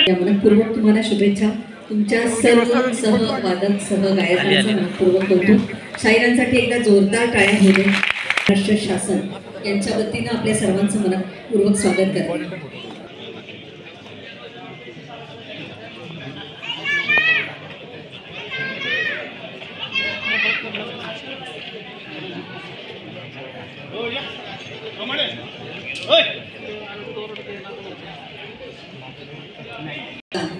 मनपूर्वक तुम्हाला शुभेच्छा। तुमच्या सर्व सहवादक सहगायकांचा मनपूर्वक कौतुक। शाहिरांसाठी एकदा जोरदार टाळ्या होऊ दे। महाराष्ट्र शासन यांच्या वतीनं आपल्या सर्वांचं मनपूर्वक स्वागत करते।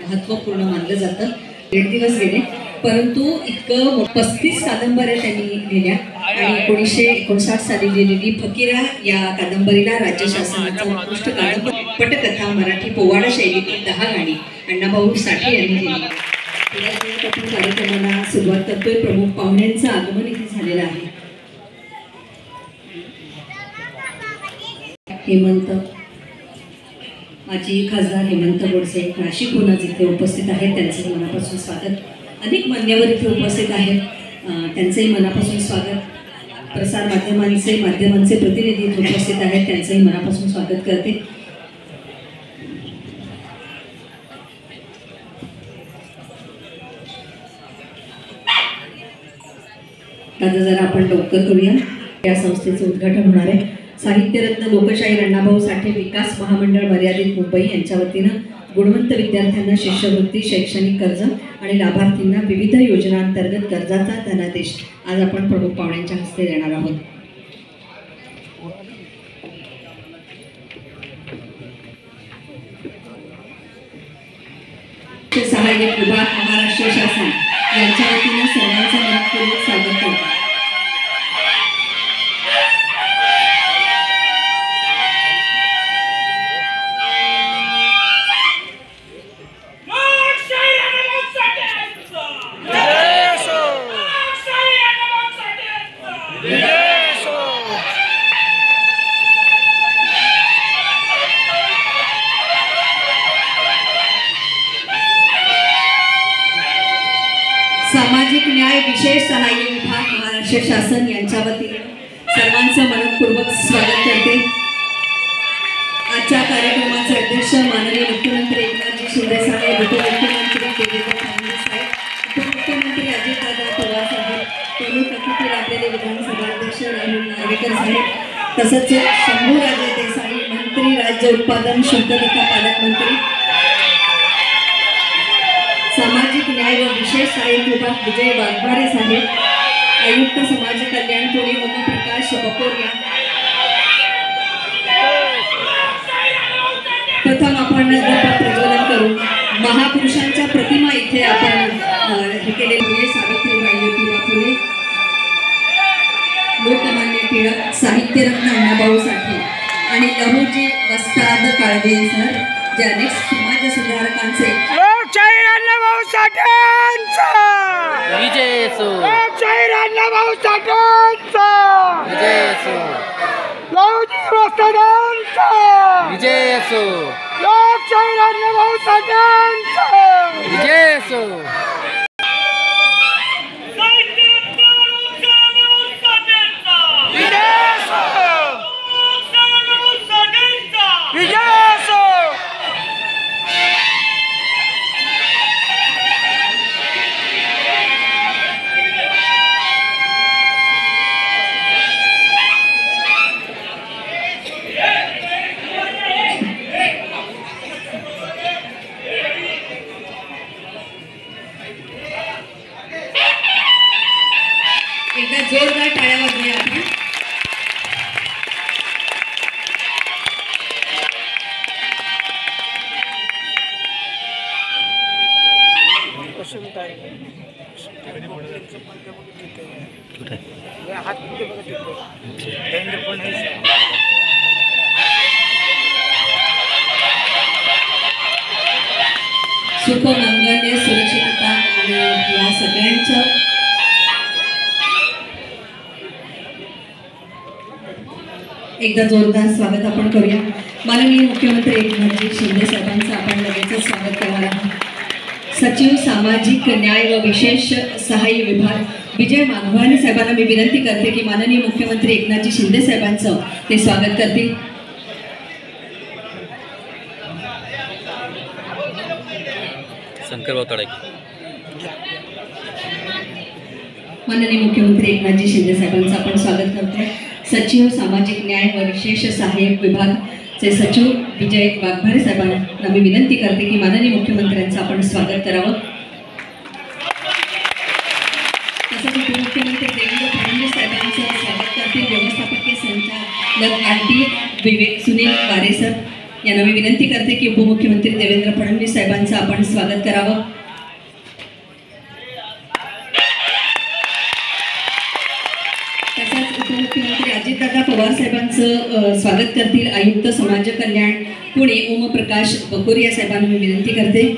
महत्वपूर्ण मानलं जातं। 1.5 दिवस गेले, परंतु इतकं 35 कादंबऱ्या त्यांनी लिहिल्या आणि 1959 साली लिहिलेली फकीरा या कादंबरीला राज्य शासनाचा उत्कृष्ट कादंबरी पटकथा मराठी पोवाडा शैलीतील 10 गाणी अण्णाभाऊ साठे यांनी लिहिली। आपण कार्यक्रमाला सुरुवात करतोय। प्रमुख पाहुण्यांचं आगमन इथे झालेलं आहे। हेमंत माजी खासदार हेमंत गोडसे नाशिकहून आज इथे उपस्थित आहेत, त्यांचे मनापासून स्वागत। अनेक मान्यवर इथे उपस्थित आहेत, त्यांचेही मनापासून स्वागत। प्रसार माध्यमांचे प्रतिनिधी इथे उपस्थित आहेत, त्यांचेही मनापासून स्वागत करते। आता जरा आपण लवकर करूया। या संस्थेचं उद्घाटन होणार आहे। साहित्यरत्न लोकशाहीर अण्णाभाऊ साठे विकास महामंडळ मर्यादित मुंबई यांच्या वतीनं गुणवंत विद्यार्थ्यांना शिष्यवृत्ती, शैक्षणिक कर्ज आणि लाभार्थींना विविध योजनांतर्गत कर्जाचा धनादेश आज आपण प्रमुख पाहुण्यांच्या हस्ते देणार आहोत। सहाय्यक विभाग महाराष्ट्र शासन यांच्या वतीनं सर्वांचं मनपूर्वक स्वागत करतो। सामाजिक न्याय विशेष सहाय्य विभाग महाराष्ट्र शासन यांच्या वतीने सर्वांचं मनपूर्वक स्वागत करते। आजच्या कार्यक्रमाचे अध्यक्ष माननीय मुख्यमंत्री एकनाथजी शिंदे साहेब, उपमुख्यमंत्री देवेंद्र फडणवीस साहेब, उपमुख्यमंत्री अजितदादा पवार साहेब, प्रमुख अतिथी राहिलेले विधानसभा अध्यक्ष राहुल नार्वेकर साहेब, तसंच शंभूराजे देसाई मंत्री, राज्य उत्पादन शुल्क तथा पालकमंत्री, सामाजिक न्याय व विशेष सहाय्य विभाग विजय वाघमारे साहेब, आयुक्त समाज कल्याण पुणे ओमप्रकाश बकोरिया। प्रथम आपण प्रज्वलन करू। महापुरुषांच्या प्रतिमा इथे आपण हे केलेले सावित्रीबाई ज्योतिबा फुले, लोकमान्य टिळक, साहित्यरत्न अण्णाभाऊ साठे आणि लहुजी वस्ताद काळवे सर, जे अनेक समाज सुधारकांचे लोकशाहीर अण्णाभाऊ साठेंचा विजय असो, लोकशाहीर अण्णाभाऊ साठेंचा विजय असो, लहुजी वस्तादांचा विजय असो, लोकशाहीर अण्णाभाऊ साठेंचा विजय असो। एकदा जोरदार टाळ्या वाजवूया आपण। सुख मंगल्य सुरक्षितता आणि या सगळ्यांचं एकदा जोरदार स्वागत आपण करूया। माननीय मुख्यमंत्री एकनाथजी शिंदे साहेबांचं आपण लगेचच स्वागत करणार आहोत। सचिव सामाजिक न्याय व विशेष सहाय्य विभाग विजय माघवानी साहेबांना मी विनंती करते की माननीय मुख्यमंत्री एकनाथजी शिंदे साहेबांचं ते स्वागत करतील। शंकरभाऊ तडके. माननीय मुख्यमंत्री एकनाथजी शिंदे साहेबांचं आपण स्वागत करतोय. सचिव सामाजिक न्याय व विशेष सहाय्यक विभागचे सचिव विजय वाघमारे साहेबांना मी विनंती करते की माननीय मुख्यमंत्र्यांचं आपण स्वागत करावं. तसंच उपमुख्यमंत्री देवेंद्र फडणवीस साहेबांचं स्वागत करतील व्यवस्थापकीय संचालक विवेक सुनील वारे सर यांना मी विनंती करते की उपमुख्यमंत्री देवेंद्र फडणवीस साहेबांचं आपण स्वागत करावं. तसंच उपमुख्यमंत्री अजितदादा पवार साहेबांचं स्वागत करतील आयुक्त समाज कल्याण पुणे ओमप्रकाश बकोरिया साहेबांना मी विनंती करते.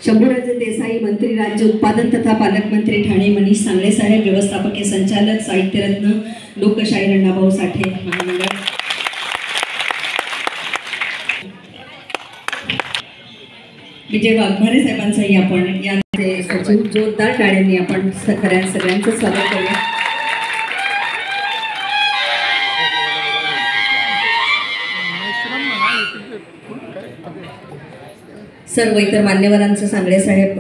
शंभूराजे देसाई मंत्री राज्य उत्पादन तथा पालकमंत्री ठाणे मनीष सांगळे साहेब व्यवस्थापकीय संचालक साहित्यरत्न लोकशाहीर अण्णाभाऊ साठे महामंडळ. विजय वाघमारे साहेबांचंही आपण या सचिव जोरदार टाळ्यांनी आपण सगळ्यांचं स्वागत करूया. सर्व इतर मान्यवरांचं सांगळे साहेब